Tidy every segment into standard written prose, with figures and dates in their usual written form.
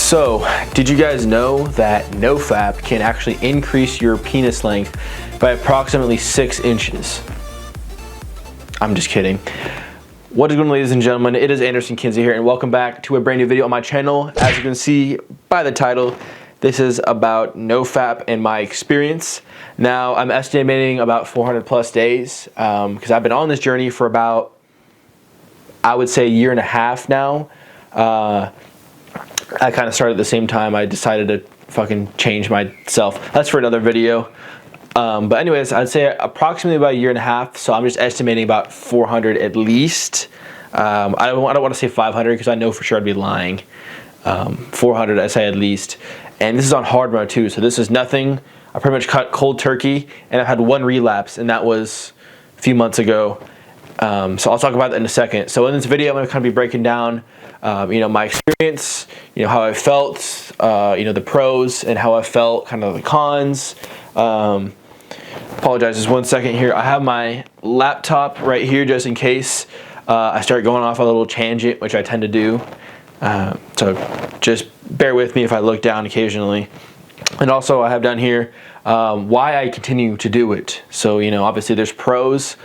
So, did you guys know that NOFAP can actually increase your penis length by approximately 6 inches? I'm just kidding. What is going on, ladies and gentlemen? It is KInsey here, and welcome back to a brand new video on my channel. As you can see by the title, this is about NOFAP and my experience. Now, I'm estimating about 400 plus days because I've been on this journey for about, I would say, a year and a half now. I kind of started at the same time I decided to fucking change myself. That's for another video. But anyways, I'd say approximately about a year and a half. So I'm just estimating about 400 at least. I don't want to say 500 because I know for sure I'd be lying. 400, I say at least. And this is on hard mode too. So this is nothing. I pretty much cut cold turkey, and I've had one relapse, and that was a few months ago. So I'll talk about that in a second. So in this video, I'm going to kind of be breaking down, my experience, how I felt, the pros and how I felt, kind of the cons. Apologize, just 1 second here. I have my laptop right here just in case I start going off a little tangent, which I tend to do. So just bear with me if I look down occasionally. And also I have down here why I continue to do it. So, obviously there's pros.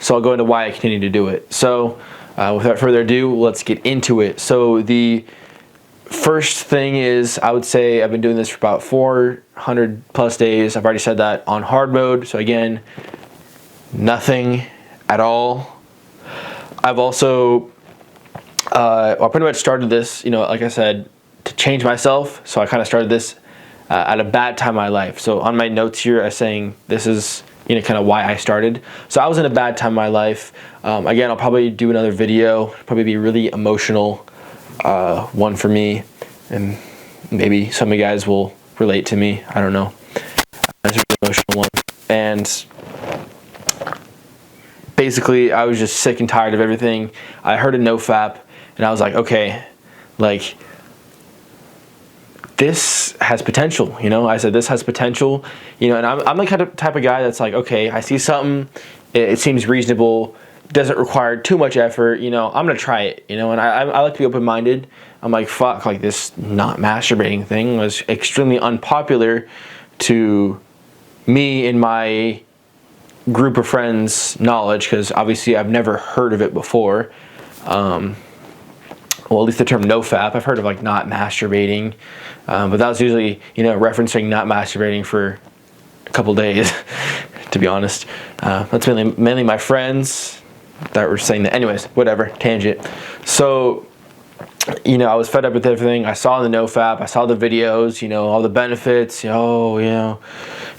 So I'll go into why I continue to do it. So without further ado, let's get into it. So the first thing is, I would say I've been doing this for about 400 plus days. I've already said that on hard mode. So again, nothing at all. I've also, I pretty much started this, like I said, to change myself. So I kind of started this at a bad time in my life. So on my notes here, I'm saying this is, kind of why I started. So I was in a bad time in my life. Again, I'll probably do another video, probably be really emotional one for me, and maybe some of you guys will relate to me. I don't know. It's a really emotional one. And basically, I was just sick and tired of everything. I heard a NOFAP, and I was like, okay, like, this has potential, I said this has potential, and I'm the kind of type of guy that's like, okay, I see something, it seems reasonable, doesn't require too much effort, I'm gonna try it, and I like to be open-minded. I'm like, fuck, like this not masturbating thing was extremely unpopular to me in my group of friends' knowledge, because obviously I've never heard of it before. Well, at least the term NOFAP, I've heard of like not masturbating, but that was usually, referencing not masturbating for a couple days, to be honest. That's mainly my friends that were saying that. Anyways, whatever, tangent. So, I was fed up with everything. I saw the NOFAP, I saw the videos, all the benefits,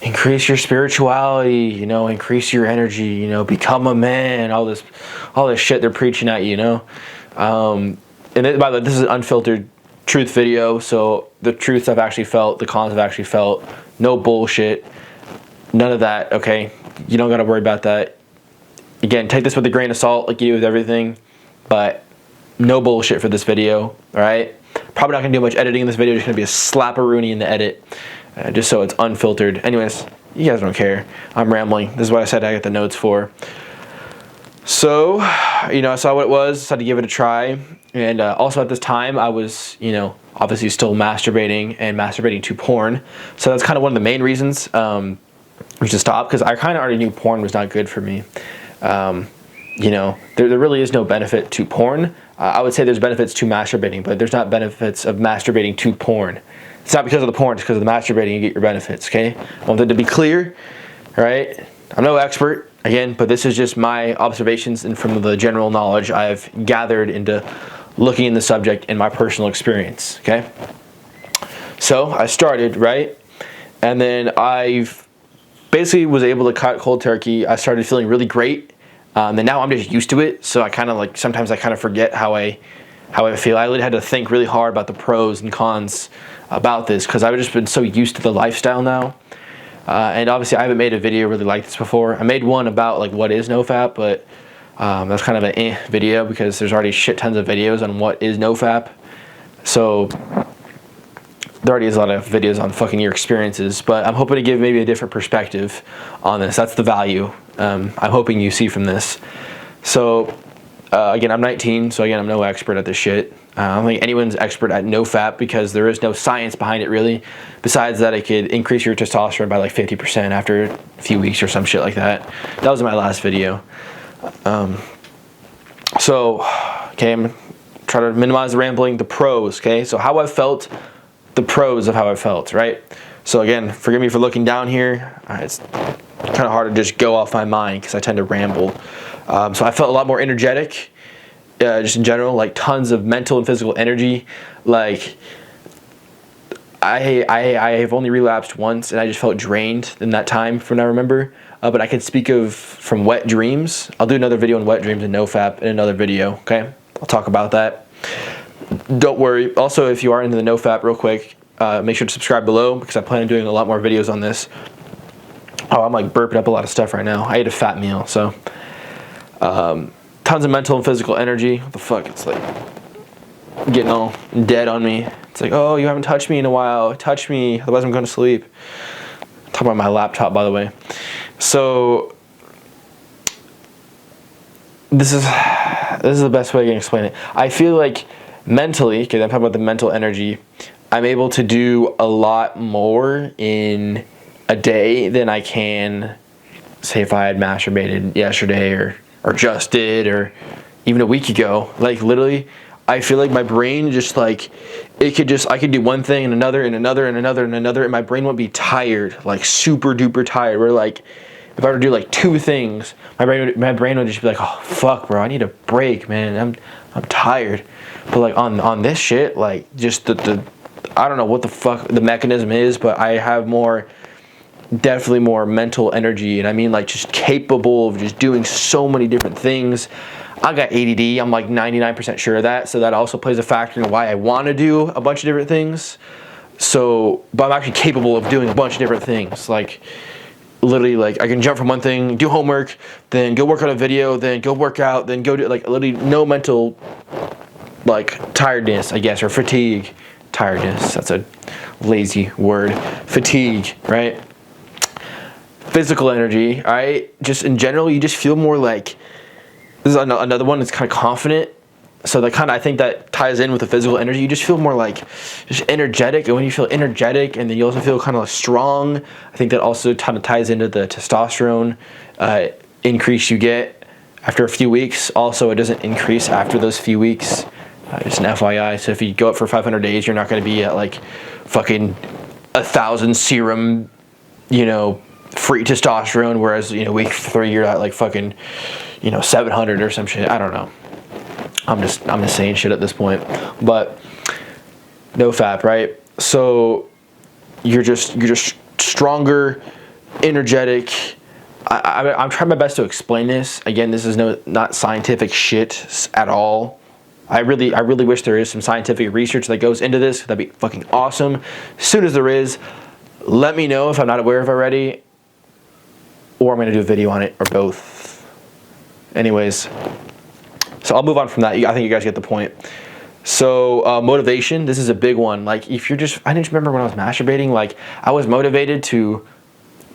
increase your spirituality, increase your energy, become a man, all this shit they're preaching at you, And by the way, this is an unfiltered truth video, so the truths I've actually felt, the cons I've actually felt, no bullshit, none of that, okay? You don't gotta worry about that. Again, take this with a grain of salt, like you do with everything, but no bullshit for this video, all right? Probably not gonna do much editing in this video, just gonna be a slap-a-rooney in the edit, just so it's unfiltered. Anyways, you guys don't care. I'm rambling. This is what I said I got the notes for. So, I saw what it was, decided to give it a try. And also at this time, I was, obviously still masturbating and masturbating to porn. So that's kind of one of the main reasons to stop, because I kind of already knew porn was not good for me. There really is no benefit to porn. I would say there's benefits to masturbating, but there's not benefits of masturbating to porn. It's not because of the porn, it's because of the masturbating you get your benefits, okay? I want that to be clear, all right? I'm no expert, again, but this is just my observations and from the general knowledge I've gathered into looking in the subject in my personal experience, okay? So I started, right? And then I basically was able to cut cold turkey. I started feeling really great. And now I'm just used to it. So I kind of like, sometimes I kind of forget how I feel. I really had to think really hard about the pros and cons about this, because I've just been so used to the lifestyle now. And obviously I haven't made a video really like this before. I made one about like what is NOFAP, but that's kind of an video because there's already shit tons of videos on what is NOFAP. So there already is a lot of videos on fucking your experiences, but I'm hoping to give maybe a different perspective on this. That's the value I'm hoping you see from this. So again, I'm 19, so again, I'm no expert at this shit. I don't think anyone's expert at NoFap because there is no science behind it really, besides that it could increase your testosterone by like 50% after a few weeks or some shit like that. That was in my last video. So, okay, I'm trying to minimize the rambling. The pros, okay? So how I felt, the pros of how I felt, right? So again, forgive me for looking down here. It's kind of hard to just go off my mind because I tend to ramble. So I felt a lot more energetic, just in general, like tons of mental and physical energy. Like I have only relapsed once, and I just felt drained in that time from what I remember. But I can speak of from wet dreams. I'll do another video on wet dreams and NoFap in another video, okay? I'll talk about that. Don't worry. Also, if you are into the NoFap real quick, make sure to subscribe below because I plan on doing a lot more videos on this. Oh, I'm like burping up a lot of stuff right now. I ate a fat meal, so. Tons of mental and physical energy. What the fuck? It's like getting all dead on me. It's like, oh, you haven't touched me in a while. Touch me, otherwise I'm going to sleep. I'm talking about my laptop, by the way. So this is the best way I can explain it. I feel like mentally, because I'm talking about the mental energy, I'm able to do a lot more in a day than I can, say, if I had masturbated yesterday or just did, or even a week ago. Like literally, I feel like my brain just like, I could do one thing and another and another and another and another, and my brain won't be tired, like super duper tired. Where like, if I were to do like 2 things, my brain would just be like, oh fuck, bro, I need a break, man. I'm tired. But like on this shit, like just the I don't know what the fuck the mechanism is, but I have definitely more mental energy, and I mean like just capable of just doing so many different things. I got ADD, I'm like 99% sure of that, so that also plays a factor in why I want to do a bunch of different things. So, but I'm actually capable of doing a bunch of different things, like literally, like I can jump from one thing, do homework, then go work on a video, then go work out, then go do, like literally no mental like tiredness, I guess, or fatigue. Tiredness, that's a lazy word. Fatigue, right? Physical energy, all right? Just in general, you just feel more like, this is another one that's kind of confident. So that kind of, I think that ties in with the physical energy. You just feel more like just energetic, and when you feel energetic, and then you also feel kind of like strong, I think that also kind of ties into the testosterone increase you get after a few weeks. Also, it doesn't increase after those few weeks. Just an FYI. So if you go up for 500 days, you're not going to be at like fucking 1,000 serum, you know, free testosterone, whereas, you know, week 3 you're at like fucking, you know, 700 or some shit. I don't know. I'm just saying shit at this point. But NoFap, right? So you're just stronger, energetic. I'm trying my best to explain this. Again, this is not scientific shit at all. I really wish there is some scientific research that goes into this. That'd be fucking awesome. As soon as there is, let me know if I'm not aware of already, or I'm going to do a video on it, or both. Anyways, so I'll move on from that. I think you guys get the point. So motivation, this is a big one. Like if you're just, I didn't remember when I was masturbating, like I was motivated to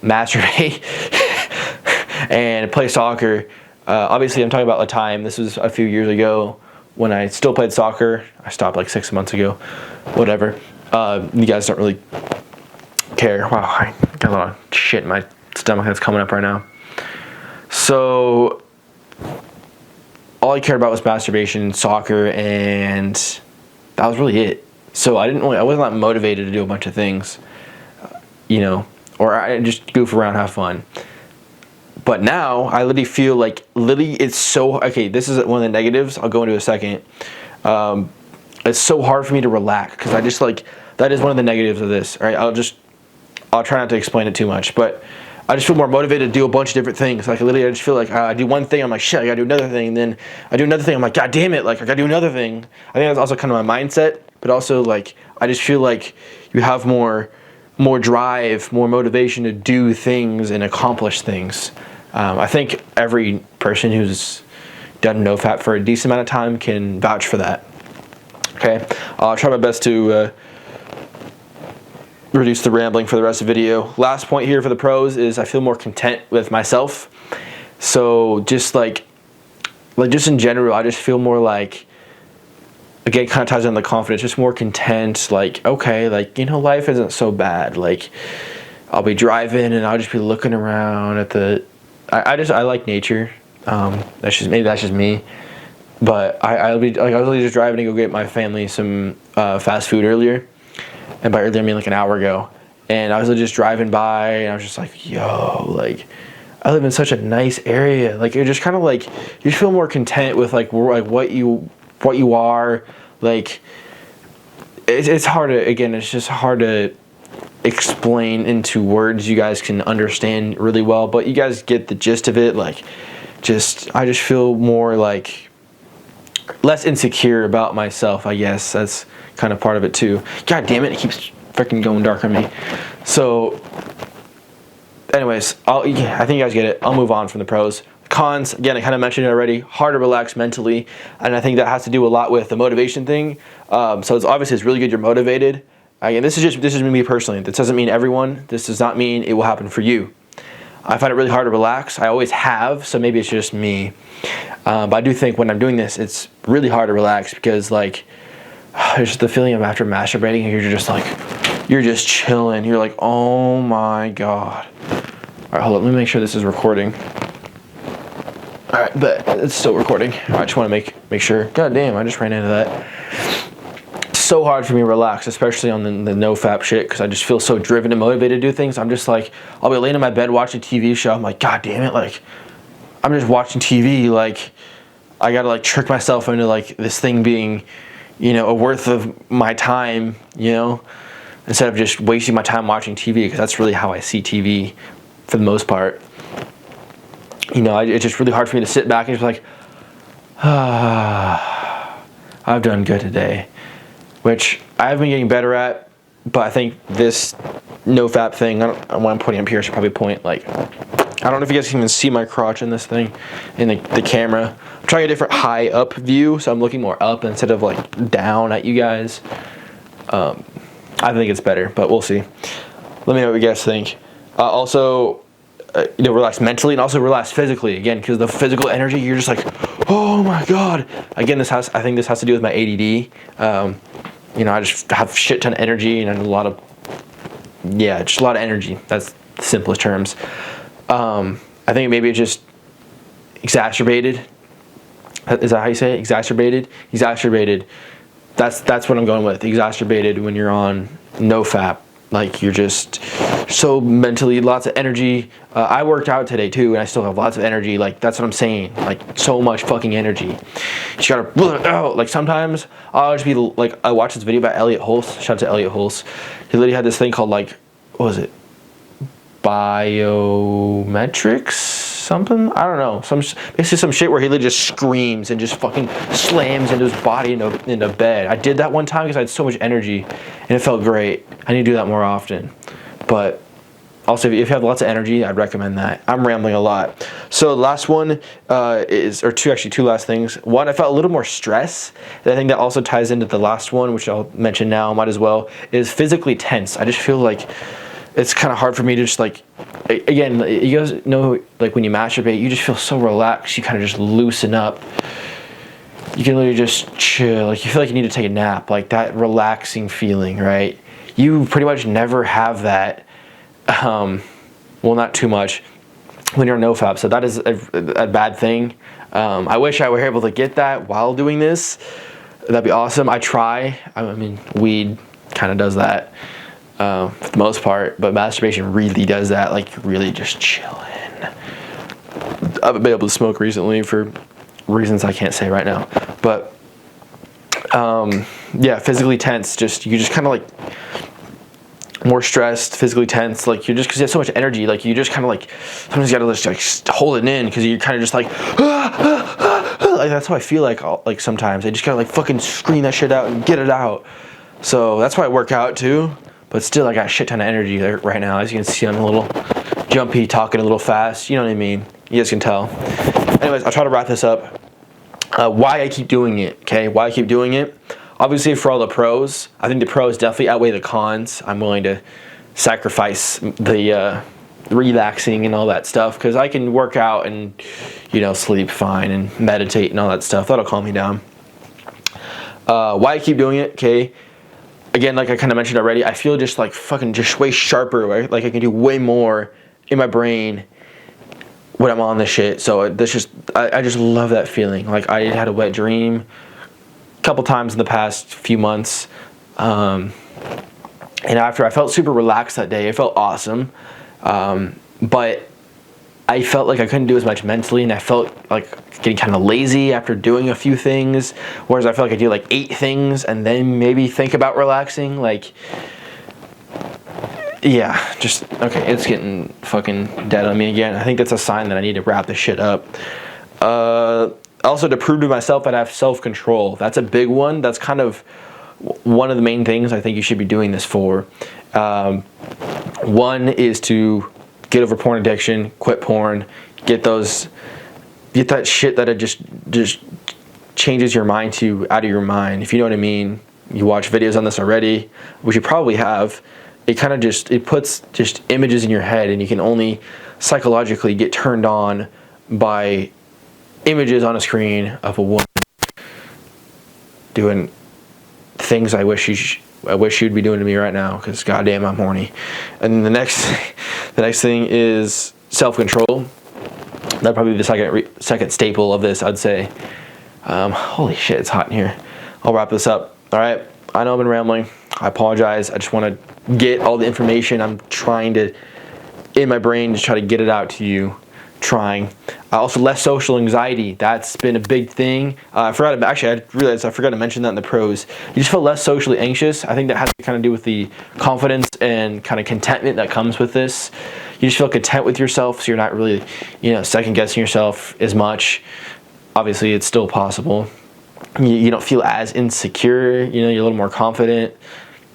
masturbate and play soccer. Obviously I'm talking about the time, this was a few years ago when I still played soccer. I stopped like 6 months ago, whatever. You guys don't really care. Wow, I got a lot of shit in my stomach that's coming up right now. So all I cared about was masturbation, soccer, and that was really it. So I wasn't that motivated to do a bunch of things, you know, or I just goof around, have fun. But now I literally feel like it's so, okay, this is one of the negatives. I'll go into a second. It's so hard for me to relax because I just like, that is one of the negatives of this. All right, I'll try not to explain it too much, but I just feel more motivated to do a bunch of different things. Like literally I just feel like I do one thing, I'm like, shit, I gotta do another thing. And then I do another thing, I'm like, god damn it, like I gotta do another thing. I think that's also kind of my mindset, but also like, I just feel like you have more drive, more motivation to do things and accomplish things. I think every person who's done NoFap for a decent amount of time can vouch for that. Okay, I'll try my best to reduce the rambling for the rest of the video. Last point here for the pros is I feel more content with myself. So just like just in general, I just feel more like again, kind of ties in the confidence, just more content, like, okay, like, you know, life isn't so bad. Like, I'll be driving and I'll just be looking around at the, I like nature. Maybe that's just me. But I was literally just driving to go get my family some fast food earlier. And by earlier, I mean like an hour ago. And I was just driving by and I was just like, yo, like, I live in such a nice area. Like, you're just kind of like, you feel more content with like what you are. Like, it's hard to, again, it's just hard to explain into words you guys can understand really well, but you guys get the gist of it. Like, I just feel more like less insecure about myself, I guess. That's kind of part of it too. God damn it, it keeps freaking going dark on me. So anyways, I think you guys get it. I'll move on from the pros. Cons, again, I kind of mentioned it already. Hard to relax mentally, and I think that has to do a lot with the motivation thing. So it's really good you're motivated. Again, this is me personally. This doesn't mean everyone. This does not mean it will happen for you. I find it really hard to relax. I always have, so maybe it's just me. But I do think when I'm doing this, it's really hard to relax because, like, there's just the feeling of after masturbating, and you're just chilling. You're like, oh my god. All right, hold on. Let me make sure this is recording. All right, but it's still recording. I just want to make sure. God damn, I just ran into that. So hard for me to relax, especially on the NoFap shit, because I just feel so driven and motivated to do things. I'm just like, I'll be laying in my bed watching a TV show. I'm like, god damn it, like, I'm just watching TV. Like, I gotta like trick myself into like this thing being, you know, a worth of my time, you know, instead of just wasting my time watching TV, because that's really how I see TV for the most part. You know, it's just really hard for me to sit back and just be like, I've done good today. Which I've been getting better at, but I think this NoFap thing, what I'm pointing up here, I should probably point, like, I don't know if you guys can even see my crotch in this thing, in the camera. I'm trying a different high up view, so I'm looking more up instead of like down at you guys. I think it's better, but we'll see. Let me know what you guys think. Also, you know, relax mentally and also relax physically, again, because the physical energy, you're just like, oh my god. Again, I think this has to do with my ADD. You know, I just have shit ton of energy and just a lot of energy. That's the simplest terms. I think maybe it just exacerbated. Is that how you say it? Exacerbated? Exacerbated. That's what I'm going with. Exacerbated when you're on NoFap. Like, you're just so mentally, lots of energy. I worked out today too, and I still have lots of energy. Like, that's what I'm saying. Like, so much fucking energy. You just gotta out. Like, sometimes I'll just be like, I watched this video by Elliot Hulse. Shout out to Elliot Hulse. He literally had this thing called, like, what was it? Biometrics? Something? I don't know. Basically some shit where he literally just screams and just fucking slams into his body into bed. I did that one time because I had so much energy and it felt great. I need to do that more often. But also, if you have lots of energy, I'd recommend that. I'm rambling a lot. So the last one two last things. One, I felt a little more stress. And I think that also ties into the last one, which I'll mention now, might as well, is physically tense. I just feel like it's kind of hard for me to just, like, again, you guys know, like, when you masturbate, you just feel so relaxed. You kind of just loosen up. You can literally just chill. Like, you feel like you need to take a nap. Like, that relaxing feeling, right? You pretty much never have that. Well, not too much when you're on NoFap. So that is a bad thing. I wish I were able to get that while doing this. That'd be awesome. I try. I mean, weed kind of does that. For the most part, but masturbation really does that. Like, you're really just chilling. I haven't been able to smoke recently for reasons I can't say right now, but yeah, physically tense. You just kind of like more stressed, physically tense. Like, you're just, because you have so much energy. Like, you just kind of like sometimes you gotta just like hold it in because you're kind of just like, like, that's how I feel like sometimes I just gotta like fucking scream that shit out and get it out. So that's why I work out too. But still, I got a shit ton of energy right now. As you can see, I'm a little jumpy, talking a little fast. You know what I mean? You guys can tell. Anyways, I'll try to wrap this up. Why I keep doing it, okay? Why I keep doing it. Obviously, for all the pros, I think the pros definitely outweigh the cons. I'm willing to sacrifice the relaxing and all that stuff because I can work out and, you know, sleep fine and meditate and all that stuff. That'll calm me down. Why I keep doing it, okay? Again, like I kind of mentioned already, I feel just like fucking just way sharper, right? Like I can do way more in my brain when I'm on this shit. So that's just, I just love that feeling. Like I had a wet dream a couple times in the past few months. And after, I felt super relaxed that day. It felt awesome. But I felt like I couldn't do as much mentally, and I felt like getting kind of lazy after doing a few things, whereas I feel like I do like 8 things and then maybe think about relaxing. Like, yeah, just, okay, it's getting fucking dead on me again. I think that's a sign that I need to wrap this shit up. Also, to prove to myself that I have self-control. That's a big one. That's kind of one of the main things I think you should be doing this for. One is to get over porn addiction, quit porn, get that shit that it just changes your mind to out of your mind. If you know what I mean. You watch videos on this already, which you probably have. It kind of just, it puts just images in your head, and you can only psychologically get turned on by images on a screen of a woman doing things I wish you'd be doing to me right now, because goddamn I'm horny. And the next thing is self-control. That'd probably be the second staple of this, I'd say. Holy shit, it's hot in here. I'll wrap this up. All right, I know I've been rambling. I apologize. I just want to get all the information I'm trying to, in my brain, just try to get it out to you. Also, less social anxiety. That's been a big thing. I realized I forgot to mention that in the pros. You just feel less socially anxious. I think that has to kind of do with the confidence and kind of contentment that comes with this. You just feel content with yourself, so you're not really, second guessing yourself as much. Obviously, it's still possible. You don't feel as insecure. You're a little more confident.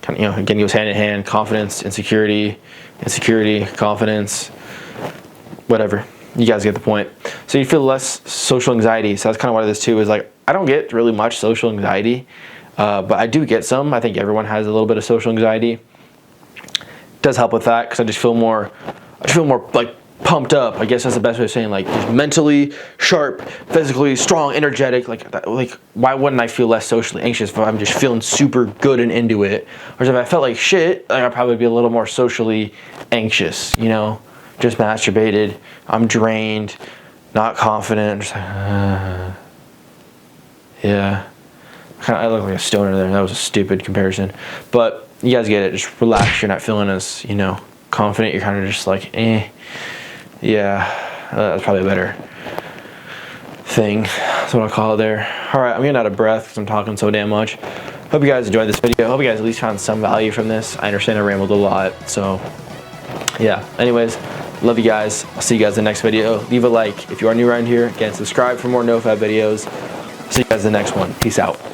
Again, it goes hand in hand. Confidence, insecurity, confidence, whatever. You guys get the point. So you feel less social anxiety. So that's kind of what it is too, is like, I don't get really much social anxiety, but I do get some. I think everyone has a little bit of social anxiety. It does help with that, because I just feel more like pumped up. I guess that's the best way of saying, like, just mentally sharp, physically strong, energetic. Like why wouldn't I feel less socially anxious if I'm just feeling super good and into it? Or if I felt like shit, like I'd probably be a little more socially anxious, just masturbated, I'm drained, not confident, I'm just like, yeah. I look like a stoner there. That was a stupid comparison. But you guys get it. Just relax. You're not feeling as, confident. You're kind of just like, yeah. That's probably a better thing. That's what I'll call it there. All right, I'm getting out of breath because I'm talking so damn much. Hope you guys enjoyed this video. Hope you guys at least found some value from this. I understand I rambled a lot, so yeah. Anyways, love you guys. I'll see you guys in the next video. Leave a like if you are new around here. Again, subscribe for more NoFap videos. See you guys in the next one. Peace out.